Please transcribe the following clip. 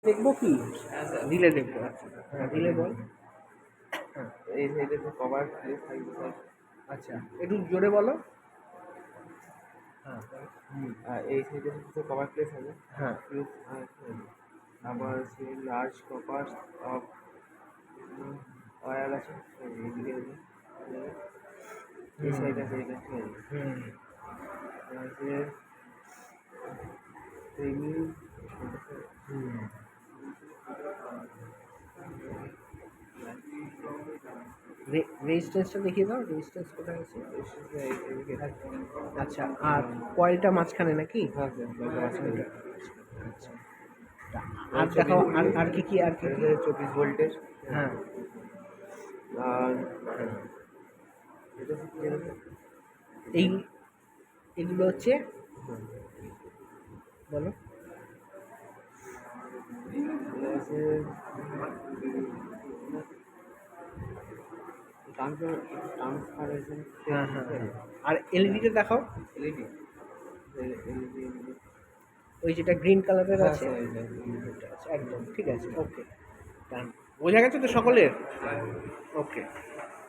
দেখবো কি? হ্যাঁ স্যার। দিলে দেখবো। আচ্ছা হ্যাঁ, দিলে বল। হ্যাঁ, এই সাইডে তো কভার প্লেস থাকবে স্যার। আচ্ছা একটু জোরে বলো। হ্যাঁ হুম এই সাইডে তো কভার প্লেস হবে। হ্যাঁ আবার হচ্ছে লার্জ কপার অফ ওয়্যার আছে এইদিকে আছে। এই সাইড আছে এটা ঠিক আছে। হুম আছে সেমি হুম রেজিস্ট্যান্সটা দেখিয়ে দাও, রেজিস্ট্যান্স কোথায় আছে? এইদিকে। আচ্ছা আর কয়েলটা মাঝখানে নাকি? হ্যাঁ স্যার কয়টা আছে? আচ্ছা আর দেখাও, আর আর কি কি, আর কি কি? 24 ভোল্টের। হ্যাঁ আর এটা কি জানেন? এই এগুলো হচ্ছে, বলো। এটা আছে ট্রান্সফারেশন। হ্যাঁ হ্যাঁ হ্যাঁ। আর এলইডিটা দেখাও, এলইডি এলইডি ওই যেটা গ্রিন কালারের হ্যাঁ আছে। স্যার এটা আচ্ছা, একদম ঠিক আছে, ওকে ডান। বোঝা গেছে তো সকলের? ওকে।